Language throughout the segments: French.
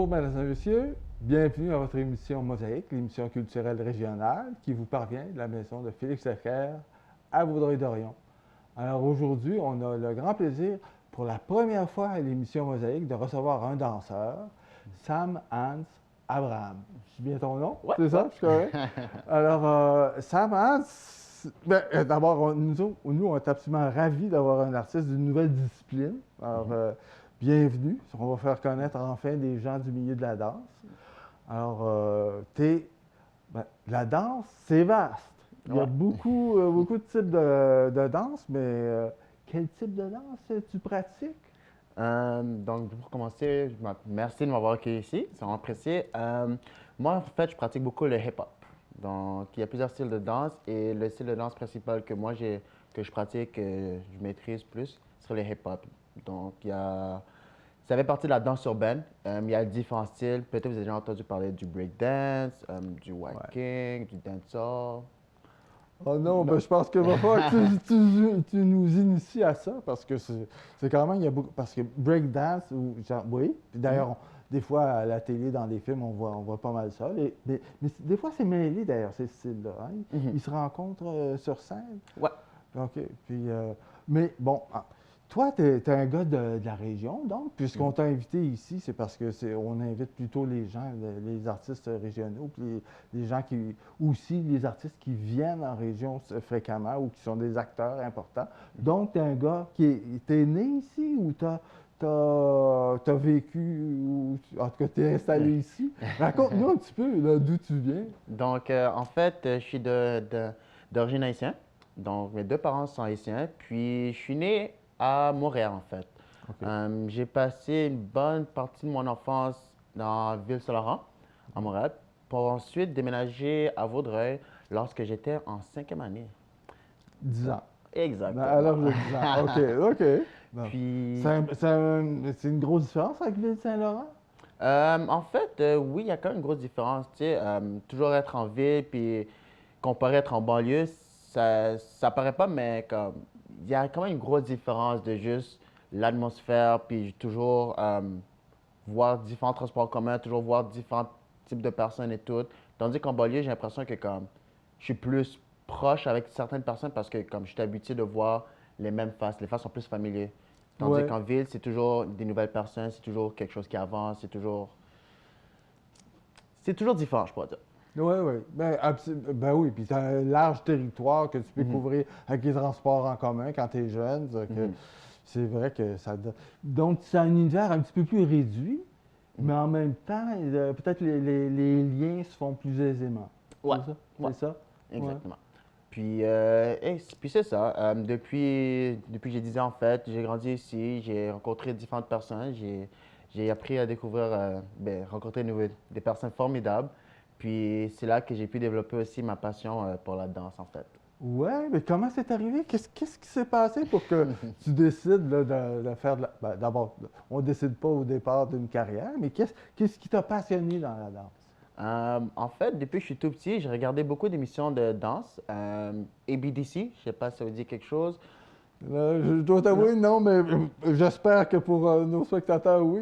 Bonjour, mesdames et messieurs. Bienvenue à votre émission Mosaïque, l'émission culturelle régionale qui vous parvient de la maison de Félix Leclerc à Vaudreuil-Dorion. Alors aujourd'hui, on a le grand plaisir, pour la première fois à l'émission Mosaïque, de recevoir un danseur, Sam Hans Abraham. C'est bien ton nom? Ouais, C'est ça? ouais. Je suis correct? Alors, Sam Hans, d'abord, nous, on est absolument ravis d'avoir un artiste d'une nouvelle discipline. Alors, bienvenue. On va faire connaître enfin des gens du milieu de la danse. Alors, la danse, c'est vaste. Il y a Ouais. beaucoup de types de danse, mais quel type de danse tu pratiques? Donc, pour commencer, merci de m'avoir accueilli ici, c'est vraiment apprécié. Moi, en fait, je pratique beaucoup le hip-hop. Donc, il y a plusieurs styles de danse et le style de danse principal que je pratique, que je maîtrise plus, c'est le hip-hop. Donc, ça fait partie de la danse urbaine. Il y a différents styles. Peut-être que vous avez déjà entendu parler du breakdance, du Ouais. walking, du dancehall. Oh non, Non. ben, je pense qu'il va falloir que tu nous inities à ça, parce que c'est quand même, il y a beaucoup, parce que breakdance, oui, puis d'ailleurs, des fois, à la télé, dans des films, on voit pas mal ça, mais des fois, c'est mêlé, d'ailleurs, ces styles-là, hein. Mhm. Ils se rencontrent sur scène. Ouais. OK, puis, mais bon, toi, tu es un gars de la région, donc, puisqu'on Mhm. t'a invité ici, c'est parce que on invite plutôt les gens, les artistes régionaux, puis les gens qui, aussi les artistes qui viennent en région fréquemment ou qui sont des acteurs importants. Donc, tu es un gars t'es né ici ou t'as vécu, ou en tout cas, t'es installé ici? Raconte-nous un petit peu là, d'où tu viens. Donc, en fait, je suis d'origine haïtienne. Donc, mes deux parents sont haïtiens. Puis, je suis né à Montréal, en fait. OK. J'ai passé une bonne partie de mon enfance dans Ville-Saint-Laurent, à Montréal, pour ensuite déménager à Vaudreuil lorsque j'étais en cinquième année. 10 Donc, ans. À exactement. l'âge de 10 ans. OK, OK. Bon. Puis, C'est une grosse différence avec Ville-Saint-Laurent? en fait, oui, il y a quand même une grosse différence. Tu sais, toujours être en ville, puis comparé à être en banlieue, ça paraît pas, mais comme, il y a quand même une grosse différence de juste l'atmosphère, puis toujours voir différents transports en commun, toujours voir différents types de personnes et tout. Tandis qu'en banlieue, j'ai l'impression que comme, je suis plus proche avec certaines personnes parce que comme je suis habitué de voir les mêmes faces, les faces sont plus familières. Tandis Oui. qu'en ville, c'est toujours des nouvelles personnes, c'est toujours quelque chose qui avance, c'est toujours différent, je pourrais dire. Oui, oui. Ben oui, puis tu as un large territoire que tu peux Mhm, couvrir avec les transports en commun quand tu es jeune. mhm, C'est vrai que ça donne. Donc, c'est un univers un petit peu plus réduit, mhm. mais en même temps, peut-être les liens se font plus aisément. Ouais, C'est ça? ouais, C'est ça? Ouais. exactement. Puis c'est ça. Depuis que j'ai 10 ans, en fait, j'ai grandi ici, j'ai rencontré différentes personnes, j'ai appris à découvrir, rencontrer des personnes formidables. Puis c'est là que j'ai pu développer aussi ma passion pour la danse, en fait. Ouais, mais comment c'est arrivé? Qu'est-ce qui s'est passé pour que tu décides là, de faire de la... d'abord, on ne décide pas au départ d'une carrière, mais qu'est-ce qui t'a passionné dans la danse? En fait, depuis que je suis tout petit, j'ai regardé beaucoup d'émissions de danse. ABDC, je sais pas si ça vous dit quelque chose. Je dois Non? t'avouer, non, mais j'espère que pour nos spectateurs, oui.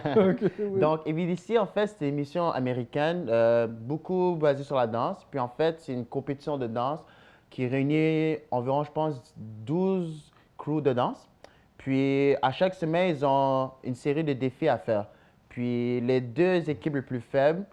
OK, oui. Donc, ABDC, en fait, c'est une émission américaine, beaucoup basée sur la danse. Puis, en fait, c'est une compétition de danse qui réunit environ, je pense, 12 crews de danse. Puis, à chaque semaine, ils ont une série de défis à faire. Puis, les deux équipes les plus faibles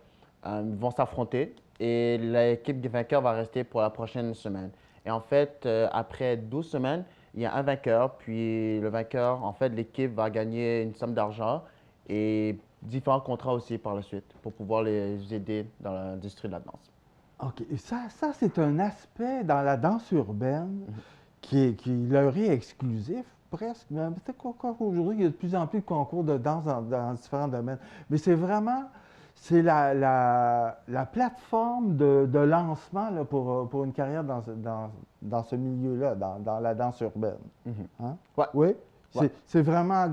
vont s'affronter et l'équipe du vainqueur va rester pour la prochaine semaine. Et en fait, après 12 semaines, il y a un vainqueur. Puis, le vainqueur, en fait, l'équipe va gagner une somme d'argent et différents contrats aussi par la suite pour pouvoir les aider dans l'industrie de la danse. OK. Et ça c'est un aspect dans la danse urbaine Mhm. qui leur est exclusif, presque. Mais peut-être qu'encore aujourd'hui, il y a de plus en plus de concours de danse dans différents domaines. Mais c'est la plateforme de lancement là, pour une carrière dans ce milieu-là, dans la danse urbaine. Mhm. Hein? Ouais, Oui? ouais. C'est vraiment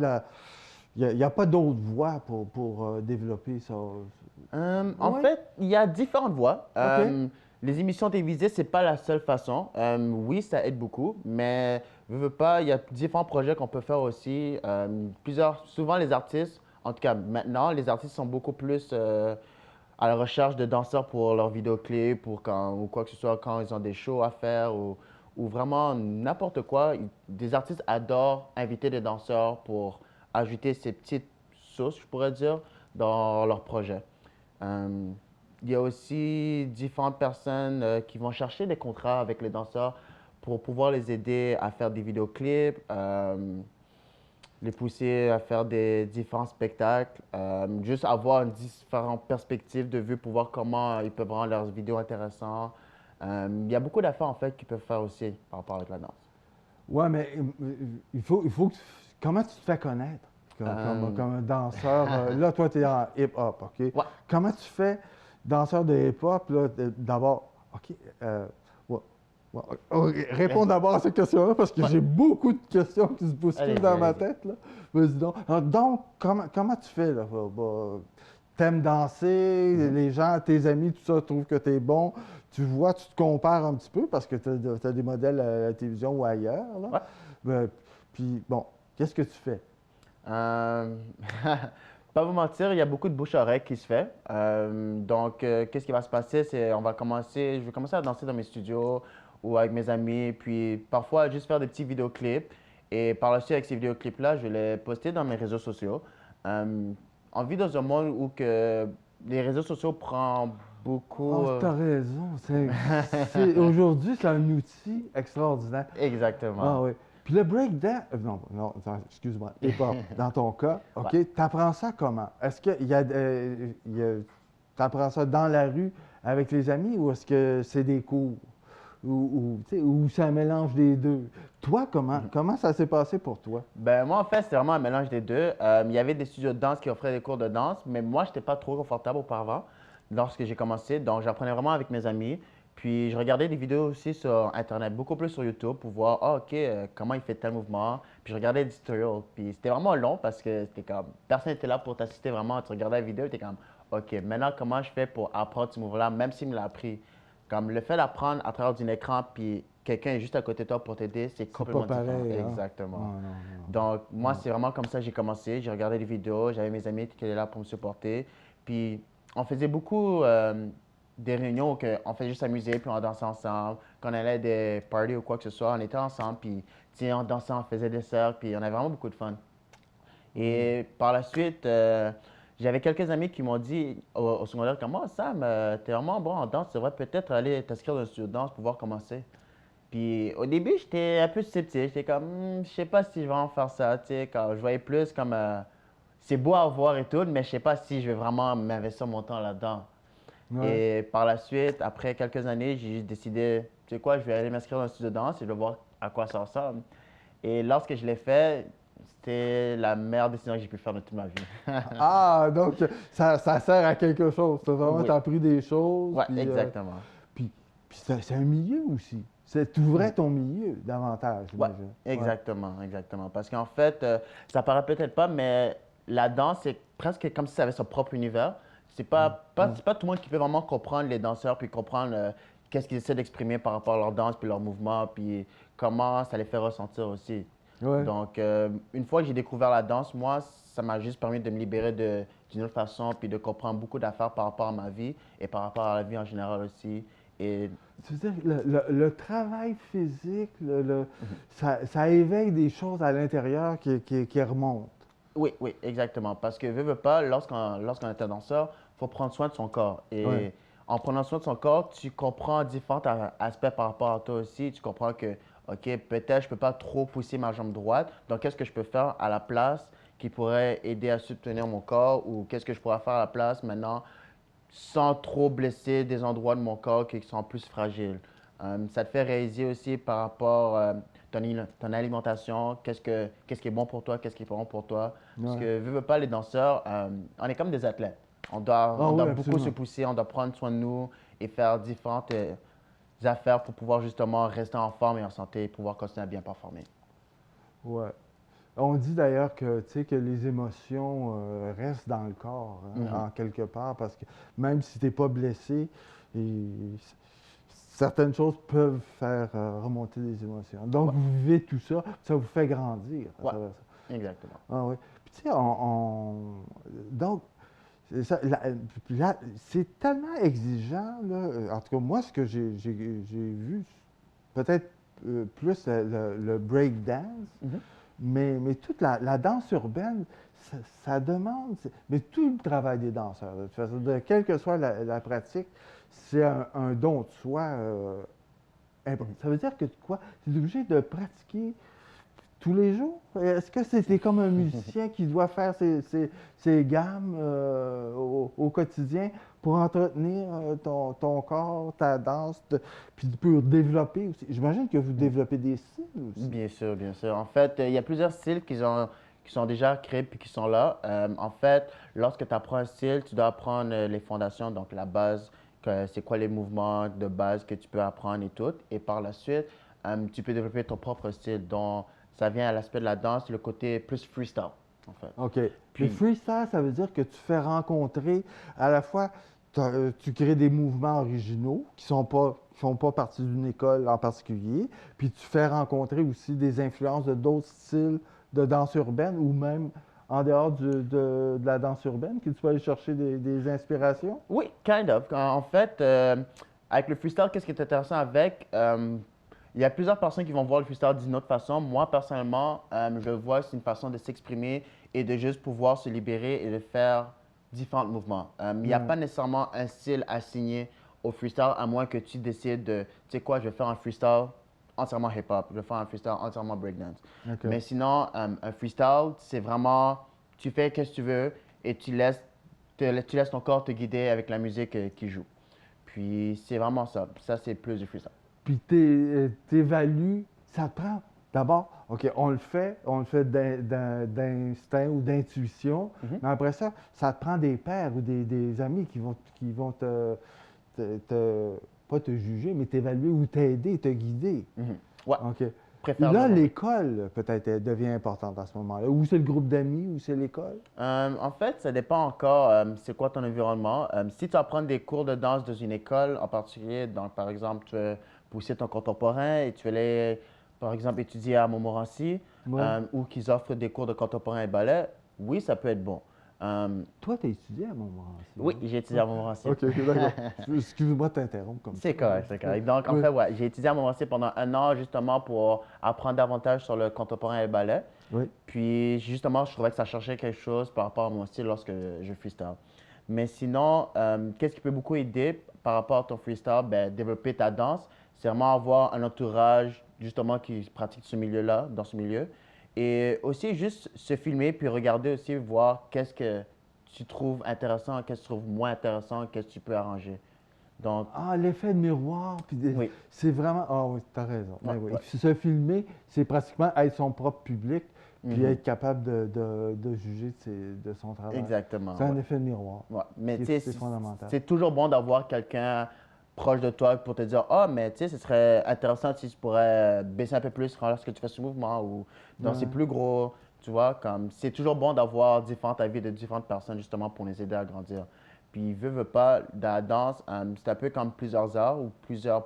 il n'y a pas d'autre voie pour développer ça. En Oui? fait, il y a différentes voies. OK. Les émissions télévisées, c'est pas la seule façon. Oui, ça aide beaucoup, mais veux pas, il y a différents projets qu'on peut faire aussi. Souvent les artistes En tout cas, maintenant, les artistes sont beaucoup plus à la recherche de danseurs pour leurs vidéoclips, ou quoi que ce soit, quand ils ont des shows à faire ou vraiment n'importe quoi. Des artistes adorent inviter des danseurs pour ajouter ces petites sauces, je pourrais dire, dans leurs projets. Euh, il y a aussi différentes personnes qui vont chercher des contrats avec les danseurs pour pouvoir les aider à faire des vidéoclips, les pousser à faire des différents spectacles, juste avoir une différente perspective de vue pour voir comment ils peuvent rendre leurs vidéos intéressantes. Il y a beaucoup d'affaires en fait qu'ils peuvent faire aussi par rapport avec la danse. Ouais, mais il faut comment tu te fais connaître comme un danseur? Là, toi, tu es en hip-hop, OK? Ouais. Comment tu fais danseur de hip-hop, là, d'abord, OK, ouais, ouais, réponds d'abord à cette question-là, parce que Ouais. j'ai beaucoup de questions qui se bousculent Allez-y, dans ma allez-y. tête, là. Vas-y donc. Donc, comment tu fais, là? T'aimes danser, Mhm. les gens, tes amis, tout ça, trouvent que tu es bon. Tu vois, tu te compares un petit peu parce que tu as, des modèles à la télévision ou ailleurs, là. Ouais. Ben, puis, bon, qu'est-ce que tu fais? Euh, Pas vous mentir, il y a beaucoup de bouche-oreille qui se fait. Donc, qu'est-ce qui va se passer? Je vais commencer à danser dans mes studios ou avec mes amis, puis parfois juste faire des petits vidéoclips. Et par la suite, avec ces vidéoclips-là, je vais les poster dans mes réseaux sociaux. Euh, on vit dans un monde où que les réseaux sociaux prennent beaucoup. Oh, t'as raison. Aujourd'hui, c'est un outil extraordinaire. Ah Exactement. oui. Puis le breakdance, non, non, attends, excuse-moi, hip-hop, dans ton cas, Ouais. OK, t'apprends ça comment? Est-ce qu'il y a, t'apprends ça dans la rue avec les amis ou est-ce que c'est des cours? Tu sais, ou c'est un mélange des deux? Toi, comment ça s'est passé pour toi? Ben, moi, en fait, c'était vraiment un mélange des deux. Il y avait des studios de danse qui offraient des cours de danse, mais moi, je n'étais pas trop confortable auparavant lorsque j'ai commencé. Donc, j'apprenais vraiment avec mes amis. Puis, je regardais des vidéos aussi sur Internet, beaucoup plus sur YouTube pour voir, ah, OK, comment il fait tel mouvement. Puis, je regardais des tutorials. Puis, c'était vraiment long parce que c'était comme, personne n'était là pour t'assister vraiment. Tu regardais la vidéo et tu comme, OK, maintenant, comment je fais pour apprendre ce mouvement-là, même s'il me l'a appris. Comme le fait d'apprendre à travers d'un écran, puis quelqu'un est juste à côté de toi pour t'aider, c'est C'est pas complètement différent. pareil, hein? Exactement. Non, non, non. Donc, moi, Non. c'est vraiment comme ça que j'ai commencé. J'ai regardé des vidéos, j'avais mes amis qui étaient là pour me supporter. Puis, on faisait beaucoup des réunions où on faisait juste s'amuser, puis on dansait ensemble. Quand on allait à des parties ou quoi que ce soit, on était ensemble, puis tu sais, on dansait, on faisait des cercles, puis on avait vraiment beaucoup de fun. Mm. Et par la suite, j'avais quelques amis qui m'ont dit au secondaire comme moi, Sam, t'es vraiment bon en danse, tu devrais peut-être aller t'inscrire dans un studio de danse pour voir comment c'est. Puis au début, j'étais un peu sceptique. J'étais comme, je sais pas si je vais en faire ça. Tu sais, quand je voyais plus comme, c'est beau à voir et tout, mais je sais pas si je vais vraiment m'investir mon temps là-dedans. Ouais. Et par la suite, après quelques années, j'ai juste décidé, tu sais quoi, je vais aller m'inscrire dans un studio de danse et je vais voir à quoi ça ressemble. Et lorsque je l'ai fait, c'était la meilleure décision que j'ai pu faire de toute ma vie. Ah, donc ça sert à quelque chose. T'as vraiment Oui, appris des choses, ouais, exactement. puis, puis c'est un milieu aussi. C'est ouvrait ton milieu davantage, Ouais, j'imagine. Ouais. exactement, exactement. Parce qu'en fait, ça paraît peut-être pas, mais la danse, c'est presque comme si ça avait son propre univers. Ouais. C'est pas tout le monde qui peut vraiment comprendre les danseurs, puis comprendre qu'est-ce qu'ils essaient d'exprimer par rapport à leur danse, puis leur mouvement, puis comment ça les fait ressentir aussi. Ouais. Donc, une fois que j'ai découvert la danse, moi, ça m'a juste permis de me libérer d'une autre façon, puis de comprendre beaucoup d'affaires par rapport à ma vie et par rapport à la vie en général aussi. Et Tu veux dire, le travail physique, ça éveille des choses à l'intérieur qui remontent. oui, oui, exactement. Parce que, veux pas, lorsqu'on est un danseur, il faut prendre soin de son corps. Ouais. Et en prenant soin de son corps, tu comprends différents aspects par rapport à toi aussi. Tu comprends que, OK, peut-être je ne peux pas trop pousser ma jambe droite. Donc, qu'est-ce que je peux faire à la place qui pourrait aider à soutenir mon corps ou qu'est-ce que je pourrais faire à la place maintenant sans trop blesser des endroits de mon corps qui sont plus fragiles. Ça te fait réaliser aussi par rapport à ton alimentation, qu'est-ce qui est bon pour toi, qu'est-ce qui est pas bon pour toi. Parce Ouais. que, veux pas, les danseurs, on est comme des athlètes. Ah On doit oui, beaucoup se absolument. pousser, on doit prendre soin de nous et faire différentes affaires pour pouvoir justement rester en forme et en santé et pouvoir continuer à bien performer. Ouais. On dit d'ailleurs que, tu sais, que les émotions restent dans le corps, hein, Mhm. en quelque part, parce que même si tu n'es pas blessé, et certaines choses peuvent faire remonter les émotions. Donc, Ouais, vous vivez tout ça, ça vous fait grandir à ouais, travers ça. exactement. Ah oui. Puis tu sais, donc, puis là, c'est tellement exigeant, là. En tout cas, moi, ce que j'ai vu, peut-être plus le break dance, Mhm. mais toute la danse urbaine, ça demande, mais tout le travail des danseurs, de toute façon, quelle que soit la pratique, c'est un don de soi important. Ça veut dire que quoi? Tu es obligé de pratiquer tous les jours? Est-ce que c'est comme un musicien qui doit faire ses gammes au quotidien pour entretenir ton corps, ta danse, puis pour développer aussi? J'imagine que vous développez des styles aussi. Bien sûr, bien sûr. En fait, il y a plusieurs styles qui sont déjà créés puis qui sont là. En fait, lorsque tu apprends un style, tu dois apprendre les fondations, donc la base, c'est quoi les mouvements de base que tu peux apprendre et tout. Et par la suite, tu peux développer ton propre style. Donc, ça vient à l'aspect de la danse, le côté plus freestyle, en fait. OK. Le Puis, freestyle, ça veut dire que tu fais rencontrer à la fois, tu crées des mouvements originaux qui font pas partie d'une école en particulier, puis tu fais rencontrer aussi des influences de d'autres styles de danse urbaine ou même en dehors de la danse urbaine, que tu peux aller chercher des inspirations. oui, kind of. En fait, avec le freestyle, qu'est-ce qui est intéressant avec? Il y a plusieurs personnes qui vont voir le freestyle d'une autre façon. Moi, personnellement, je le vois, c'est une façon de s'exprimer et de juste pouvoir se libérer et de faire différents mouvements. Il n'y a Ouais. pas nécessairement un style assigné au freestyle, à moins que tu décides de, tu sais quoi, je vais faire un freestyle entièrement hip-hop, je vais faire un freestyle entièrement breakdance. OK. Mais sinon, un freestyle, c'est vraiment, tu fais ce que tu veux et tu laisses ton corps te guider avec la musique qui joue. Puis c'est vraiment ça. Ça, c'est plus du freestyle. Puis t'évalues, ça te prend. D'abord, OK, on le fait d'instinct ou d'intuition, Mhm, mais après ça, ça te prend des pairs ou des amis qui vont pas te juger, mais t'évaluer ou t'aider, te guider. mhm. Ouais, OK. Et là, préférablement, oui. l'école, peut-être, elle devient importante à ce moment-là. Ou c'est le groupe d'amis, ou c'est l'école. En fait, ça dépend encore, c'est quoi ton environnement. Si tu apprends des cours de danse dans une école, en particulier, donc, par exemple, tu veux pousser ton contemporain et tu veux aller, par exemple, étudier à Montmorency Oui. ou qu'ils offrent des cours de contemporain et ballet, oui, ça peut être bon. Toi, tu as étudié à Montmorency, Oui, hein? j'ai étudié à Ah, Montmorency. OK, OK, d'accord. Excuse-moi de t'interrompre comme ça. C'est correct, c'est correct. Donc, en Oui, fait, ouais, j'ai étudié à Montmorency pendant un an justement pour apprendre davantage sur le contemporain et le ballet. oui. Puis, justement, je trouvais que ça cherchait quelque chose par rapport à mon style lorsque je freestyle. Mais sinon, qu'est-ce qui peut beaucoup aider par rapport à ton freestyle? Ben, développer ta danse, c'est vraiment avoir un entourage justement qui pratique ce milieu-là, dans ce milieu. Et aussi juste se filmer puis regarder aussi, voir qu'est-ce que tu trouves intéressant, qu'est-ce que tu trouves moins intéressant, qu'est-ce que tu peux arranger. Donc, Ah, l'effet de miroir, puis oui, c'est vraiment. Ah oui, t'as raison. ouais, Ben oui. ouais. Puis se filmer, c'est pratiquement être son propre public, puis Mhm. être capable de juger de son travail. Exactement, C'est un ouais. effet de miroir. Ouais. Mais tu sais, C'est fondamental. c'est toujours bon d'avoir quelqu'un proche de toi pour te dire, ah, mais tu sais, ce serait intéressant si tu pourrais baisser un peu plus lorsque tu fais ce mouvement ou danser Ouais. plus gros. Tu vois, comme c'est toujours bon d'avoir différents avis de différentes personnes justement pour les aider à grandir. Puis, veut pas, dans la danse, c'est un peu comme plusieurs arts ou plusieurs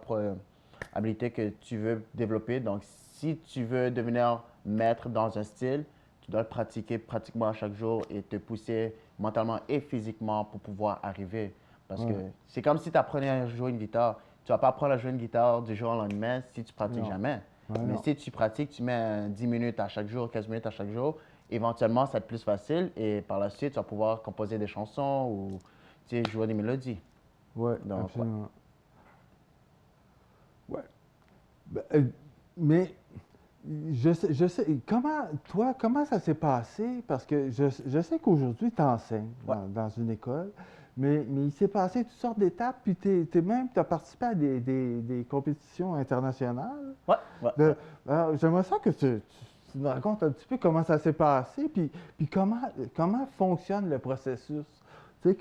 habilités que tu veux développer. Donc, si tu veux devenir maître dans un style, tu dois le pratiquer pratiquement à chaque jour et te pousser mentalement et physiquement pour pouvoir arriver. Parce que Ouais. c'est comme si tu apprenais à jouer une guitare. Tu vas pas apprendre à jouer une guitare du jour au lendemain si tu pratiques Non. jamais. Ouais, Mais non. si tu pratiques, tu mets 10 minutes à chaque jour, 15 minutes à chaque jour, éventuellement, ça va être plus facile et par la suite, tu vas pouvoir composer des chansons ou tu sais, jouer des mélodies. Ouais, Donc, ouais. absolument. Ouais. Ben, mais je sais, comment ça s'est passé? Parce que je sais qu'aujourd'hui, tu enseignes Ouais. dans une école, mais il s'est passé toutes sortes d'étapes, puis tu as participé à des compétitions internationales. Ouais, ouais, ouais. De- alors, j'aimerais ça que tu nous racontes un petit peu comment ça s'est passé, puis comment fonctionne le processus. Tu sais,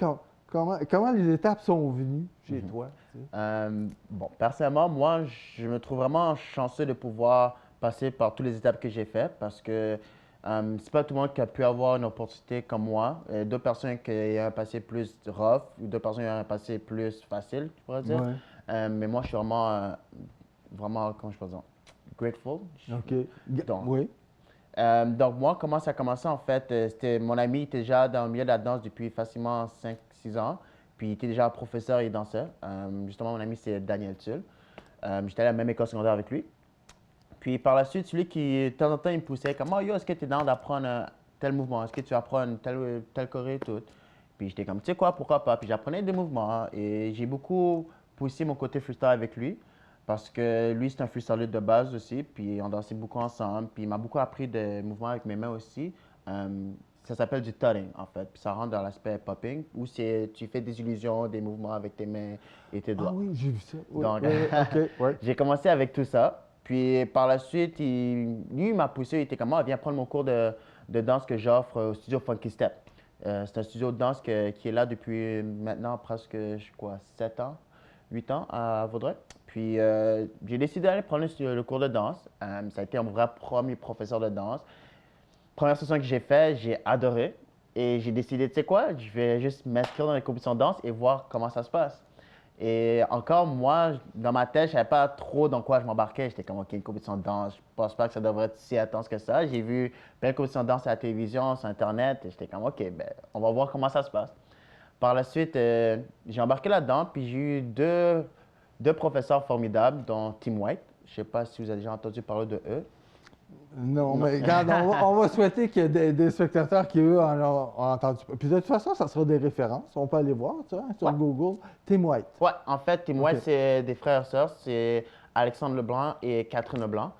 comment les étapes sont venues chez Mhm. toi, tu sais. Bon, personnellement, moi, je me trouve vraiment chanceux de pouvoir passer par toutes les étapes que j'ai faites parce que c'est pas tout le monde qui a pu avoir une opportunité comme moi. D'autres personnes qui ont un passé plus rough ou d'autres personnes qui ont un passé plus facile, je pourrais dire. Ouais, Mais moi, je suis vraiment, vraiment, comment je peux dire, grateful. OK. Donc, Oui, Donc, moi, comment ça a commencé, en fait, c'était mon ami était déjà dans le milieu de la danse depuis facilement 5 6 ans. Puis, il était déjà professeur et danseur. Justement, mon ami, c'est Daniel Tulle. J'étais à la même école secondaire avec lui. Puis, par la suite, celui qui, de temps en temps, il me poussait comme, oh, yo, est-ce que tu es dans d'apprendre tel mouvement? Est-ce que tu apprends tel choré et tout? Puis, j'étais comme, tu sais quoi, pourquoi pas? Puis, j'apprenais des mouvements et j'ai beaucoup poussé mon côté freestyle avec lui. Parce que lui, c'est un freestyler de base aussi, puis on dansait beaucoup ensemble. Puis il m'a beaucoup appris des mouvements avec mes mains aussi. Ça s'appelle du tutting, en fait. Puis ça rentre dans l'aspect popping, où tu fais des illusions, des mouvements avec tes mains et tes Ah doigts. oui, j'ai vu ça. Oui, Donc, oui, oui, OK, oui. j'ai commencé avec tout ça. Puis par la suite, lui, il m'a poussé. Il était comme, ah, viens prendre mon cours de danse que j'offre au studio Funky Step. C'est un studio de danse qui est là depuis maintenant presque, quoi, 7 ans, 8 ans à Vaudreuil. Puis j'ai décidé d'aller prendre le cours de danse. Ça a été un vrai premier professeur de danse. Première session que j'ai fait, j'ai adoré. Et j'ai décidé, tu sais quoi, je vais juste m'inscrire dans les compétitions de danse et voir comment ça se passe. Et encore, moi, dans ma tête, je ne savais pas trop dans quoi je m'embarquais. J'étais comme, OK, une compétition de danse, je pense pas que ça devrait être si intense que ça. J'ai vu plein de compétitions de danse à la télévision, sur Internet, et j'étais comme, OK, ben, on va voir comment ça se passe. Par la suite, j'ai embarqué là-dedans, puis j'ai eu deux professeurs formidables, dont Tim White. Je ne sais pas si vous avez déjà entendu parler de eux. Non, Non. mais regarde, on va souhaiter qu'il y ait des spectateurs qui, eux, ont entendu. Puis de toute façon, ça sera des références. On peut aller voir, tu vois, sur Ouais. Google. Tim White. Ouais, en fait, Tim OK. White, c'est des frères et sœurs. C'est Alexandre Leblanc et Catherine Leblanc.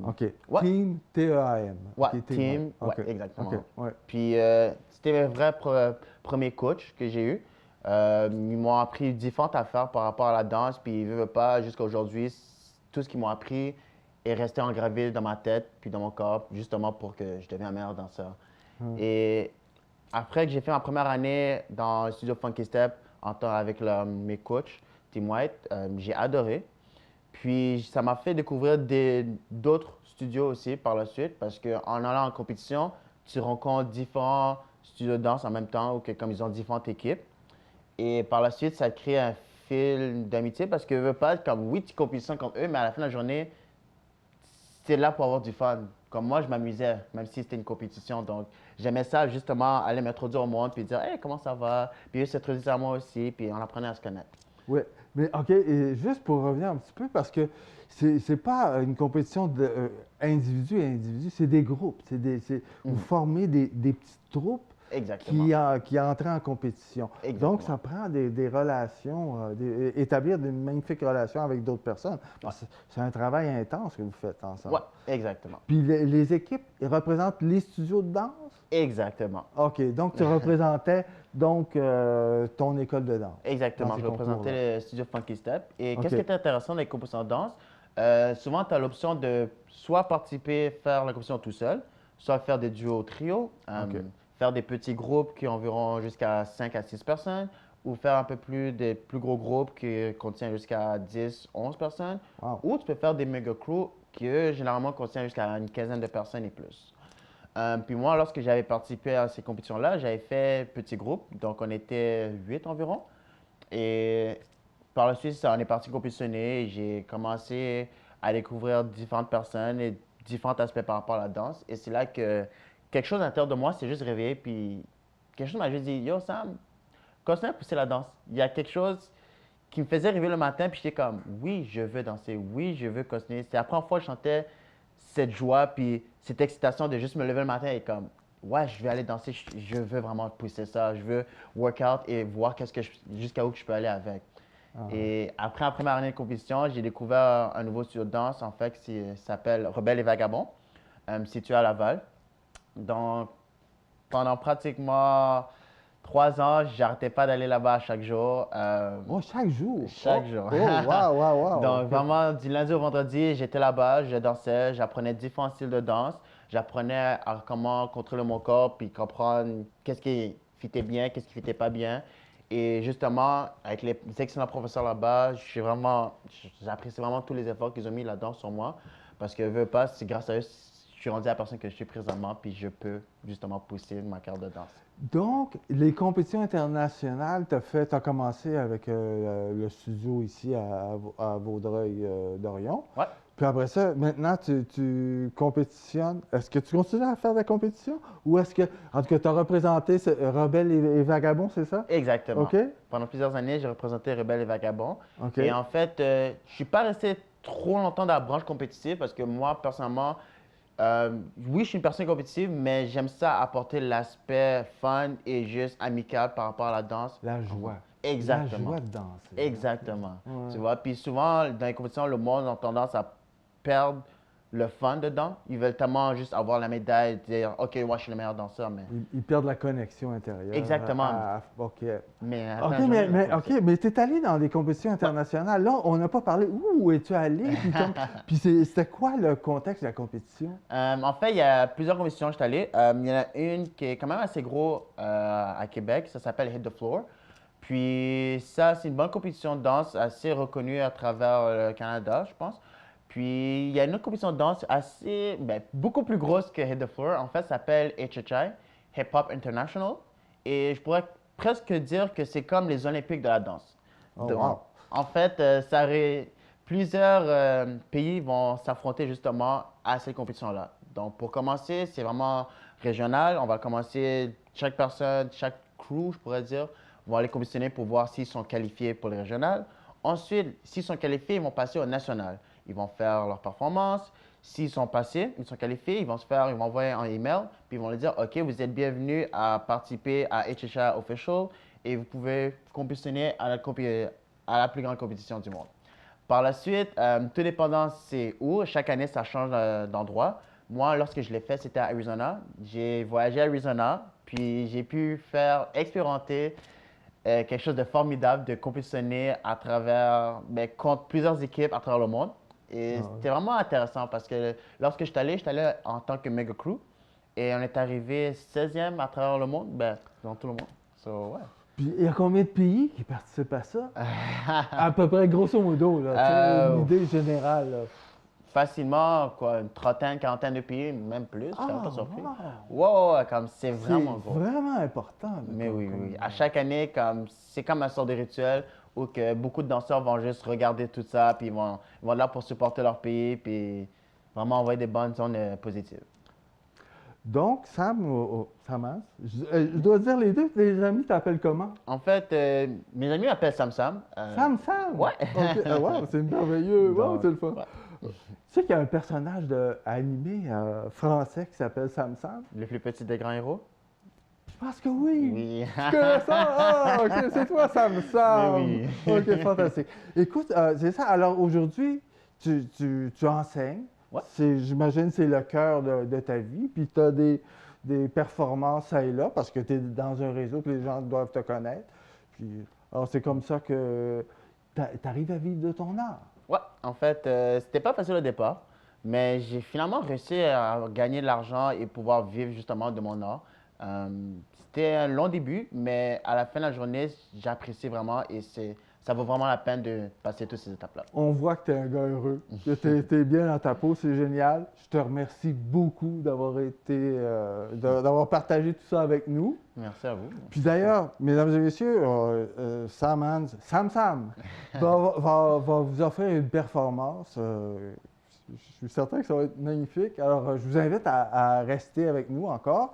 OK. Ouais, Team, T-E-A-M. ouais, OK, Tim White. Tim, ouais, OK. OK, exactement. ouais. Puis, c'était mes vrais premiers coachs que j'ai eus. Ils m'ont appris différentes affaires par rapport à la danse. Puis, ils ne veulent pas, jusqu'à aujourd'hui, tout ce qu'ils m'ont appris est resté engravé dans ma tête puis dans mon corps, justement pour que je devienne un meilleur danseur. Hum. Et après que j'ai fait ma première année dans le studio Funky Step en temps avec mes coachs, Tim White, j'ai adoré. Puis ça m'a fait découvrir d'autres studios aussi par la suite parce qu'en allant en compétition, tu rencontres différents studios de danse en même temps ou que comme ils ont différentes équipes. Et par la suite, ça crée un fil d'amitié parce que veux pas, comme oui, tu compétitions contre eux, mais à la fin de la journée, c'est là pour avoir du fun. Comme moi, je m'amusais, même si c'était une compétition. Donc, j'aimais ça, justement, aller m'introduire au monde, puis dire, hey, comment ça va? Puis eux s'introduisaient à moi aussi, puis on apprenait à se connaître. Oui, mais OK, et juste pour revenir un petit peu, parce que c'est pas une compétition de individu à individu, c'est des groupes. Vous Mhm. formez des petites troupes Exactement. qui entrent en compétition. Donc, Exactement. ça prend des relations, établir de magnifiques relations avec d'autres personnes. Ouais. Parce que c'est un travail intense que vous faites ensemble. Ouais, exactement. Puis les équipes, ils représentent les studios de danse? Exactement. OK, donc tu représentais donc ton école de danse dans Exactement. ces Je représentais concours-là. le studio Funky Step. Et qu'est-ce qui OK, est intéressant dans les compétitions de danse? Souvent, tu as l'option de soit participer, faire la compétition tout seul, soit faire des duos trio, OK. faire des petits groupes qui ont environ jusqu'à 5 à 6 personnes, ou faire un peu plus des plus gros groupes qui contiennent jusqu'à 10, 11 personnes. Wow. Ou tu peux faire des méga crews qui, eux, généralement contiennent jusqu'à une quinzaine de personnes et plus. Puis moi, lorsque j'avais participé à ces compétitions-là, j'avais fait petit groupe, donc on était 8 environ. Et par la suite, on est parti compétitionner et j'ai commencé à découvrir différentes personnes et différents aspects par rapport à la danse. Et c'est là que quelque chose à l'intérieur de moi s'est juste réveillé. Puis quelque chose m'a juste dit, Yo Sam, continue à pousser la danse. Il y a quelque chose qui me faisait rêver le matin. Puis j'étais comme, oui, je veux danser. Oui, je veux continuer. C'est la première fois que je chantais cette joie puis cette excitation de juste me lever le matin et comme, ouais, je vais aller danser. Je veux vraiment pousser ça. Je veux work out et voir jusqu'à où je peux aller avec. Ah. Et après la première année de compétition, j'ai découvert un nouveau studio de danse, en fait, qui s'appelle Rebelle et Vagabond, situé à Laval. Donc, pendant pratiquement 3 ans, j'arrêtais pas d'aller là-bas chaque jour. Oh, chaque jour. Chaque Oh, jour. oh, wow, wow, wow. Donc, OK. vraiment, du lundi au vendredi, j'étais là-bas, je dansais, j'apprenais différents styles de danse. J'apprenais à comment contrôler mon corps, puis comprendre qu'est-ce qui fitait bien, qu'est-ce qui fitait pas bien. Et justement, avec les excellents professeurs là-bas, j'apprécie vraiment tous les efforts qu'ils ont mis là-dedans sur moi. Parce que, veux pas, c'est grâce à eux, je suis rendu à la personne que je suis présentement, puis je peux justement pousser ma carrière de danse. Donc, les compétitions internationales, tu as commencé avec le studio ici à Vaudreuil-Dorion. Ouais. Puis après ça, maintenant, tu compétitionnes. Est-ce que tu continues à faire de la compétition? Ou est-ce que, en tout cas, tu as représenté Rebelle et Vagabond, c'est ça? Exactement. OK? Pendant plusieurs années, j'ai représenté Rebelle et Vagabond. OK. Et en fait, je suis pas resté trop longtemps dans la branche compétitive parce que moi, personnellement, oui, je suis une personne compétitive, mais j'aime ça apporter l'aspect fun et juste amical par rapport à la danse. La joie. Exactement. La joie de danser. Exactement. Ouais. Tu vois, puis souvent, dans les compétitions, le monde a tendance à perdre le fun dedans. Ils veulent tellement juste avoir la médaille et dire, OK, moi, je suis le meilleur danseur, mais... Ils perdent la connexion intérieure. Exactement. OK. Mais OK, attends, mais tu es allé dans des compétitions internationales. Là, on n'a pas parlé. Où es-tu allé? Puis c'était quoi le contexte de la compétition? En fait, il y a plusieurs compétitions que je suis allé. Il y en a une qui est quand même assez gros à Québec. Ça s'appelle Hit the Floor. Puis ça, c'est une bonne compétition de danse assez reconnue à travers le Canada, je pense. Puis il y a une autre compétition de danse assez, beaucoup plus grosse que Hit the Floor. En fait, ça s'appelle HHI, Hip Hop International. Et je pourrais presque dire que c'est comme les Olympiques de la danse. Oh, Donc, wow. en fait, plusieurs pays vont s'affronter justement à cette compétition-là. Donc, pour commencer, c'est vraiment régional. On va commencer, chaque personne, chaque crew, je pourrais dire, vont aller compétitionner pour voir s'ils sont qualifiés pour le régional. Ensuite, s'ils sont qualifiés, ils vont passer au national. Ils vont faire leur performance. S'ils sont passés, ils sont qualifiés, ils vont envoyer un email, puis ils vont leur dire, OK, vous êtes bienvenus à participer à HHI Official et vous pouvez compétitionner à la plus grande compétition du monde. Par la suite, tout dépendant c'est où, chaque année, ça change d'endroit. Moi, lorsque je l'ai fait, c'était à Arizona. J'ai voyagé à Arizona, puis j'ai pu expérimenter quelque chose de formidable de compétitionner contre plusieurs équipes à travers le monde. Et c'était vraiment intéressant parce que lorsque je suis allé en tant que mega crew et on est arrivé 16e à travers le monde, dans tout le monde. So, ouais. Puis il y a combien de pays qui participent à ça? À peu près, grosso modo, là, une idée générale. Là. Facilement, quoi, une trentaine, quarantaine de pays, même plus, je serais pas surpris. Wow. Wow, comme c'est vraiment gros. C'est vraiment important. Là, Mais oui. À chaque année, c'est comme un sort de rituel où que beaucoup de danseurs vont juste regarder tout ça, puis ils vont être là pour supporter leur pays, puis vraiment envoyer des bonnes ondes positives. Donc, Samas, je dois dire les deux, tes amis t'appellent comment? En fait, mes amis m'appellent Sam Sam. Sam? Ouais. Okay. Wow, c'est merveilleux. Wow, c'est le fun. Ouais. Tu sais qu'il y a un personnage animé français qui s'appelle Sam. Le plus petit des grands héros? Je pense que oui. Oui. Tu connais ça? Ah, OK, c'est toi, Sam. Oui. OK, fantastique. Écoute, c'est ça. Alors aujourd'hui, tu enseignes. Ouais. J'imagine que c'est le cœur de ta vie. Puis tu as des performances ça et là parce que tu es dans un réseau que les gens doivent te connaître. Puis, alors c'est comme ça que tu arrives à vivre de ton art. Ouais, en fait, c'était pas facile au départ, mais j'ai finalement réussi à gagner de l'argent et pouvoir vivre justement de mon art. C'était un long début, mais à la fin de la journée, j'apprécie vraiment et ça vaut vraiment la peine de passer toutes ces étapes-là. On voit que tu es un gars heureux, que tu es bien dans ta peau, c'est génial. Je te remercie beaucoup d'avoir partagé tout ça avec nous. Merci à vous. Puis d'ailleurs, mesdames et messieurs, Sam va vous offrir une performance. Je suis certain que ça va être magnifique. Alors, je vous invite à rester avec nous encore.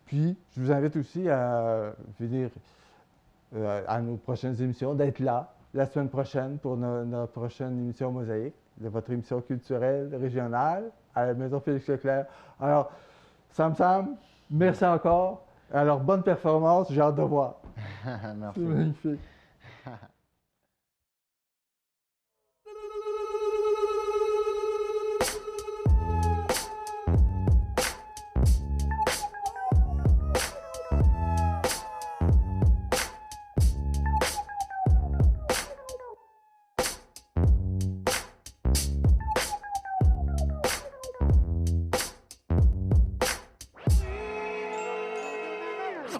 Puis, je vous invite aussi à venir à nos prochaines émissions, d'être là la semaine prochaine pour notre prochaine émission Mosaïque, de votre émission culturelle régionale à la Maison Félix Leclerc. Alors, Sam, merci encore. Alors, bonne performance, j'ai hâte de voir. Merci. C'est magnifique.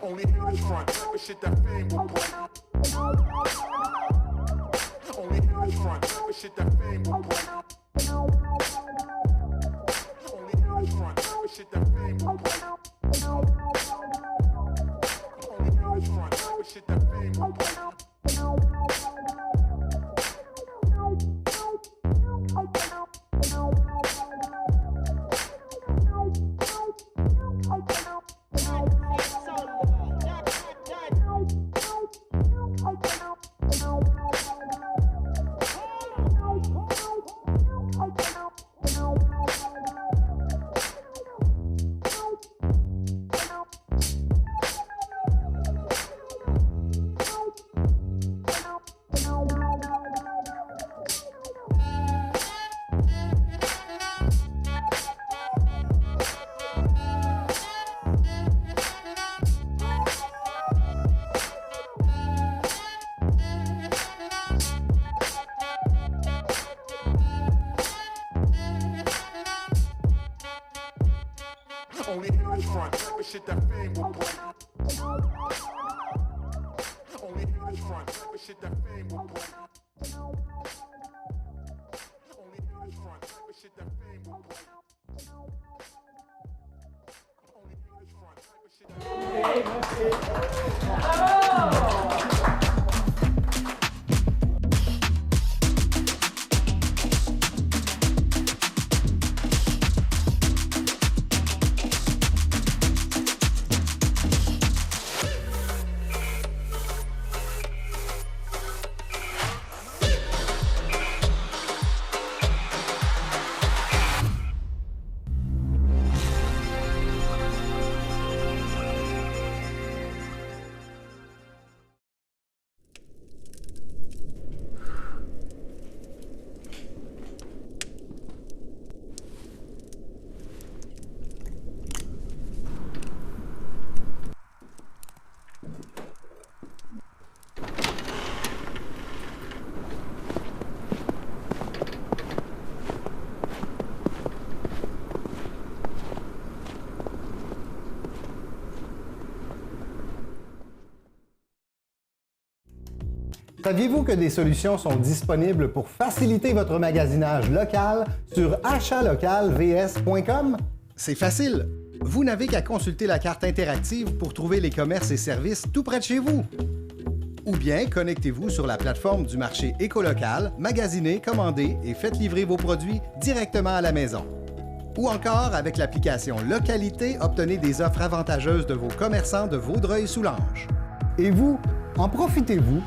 Only haters front, but shit that fame will bring. Only haters front, but shit that fame will bring. Only haters front, but shit that fame will bring. Only haters front, but shit that fame will bring. of shit that fame will bring. Only haters front, type of shit that fame will bring. Only haters front, type of shit that fame will bring. Only haters front, type of shit that Saviez-vous que des solutions sont disponibles pour faciliter votre magasinage local sur achatlocalvs.com? C'est facile! Vous n'avez qu'à consulter la carte interactive pour trouver les commerces et services tout près de chez vous. Ou bien connectez-vous sur la plateforme du marché écolocal, magasinez, commandez et faites livrer vos produits directement à la maison. Ou encore, avec l'application Localité, obtenez des offres avantageuses de vos commerçants de Vaudreuil-Soulanges. Et vous, en profitez-vous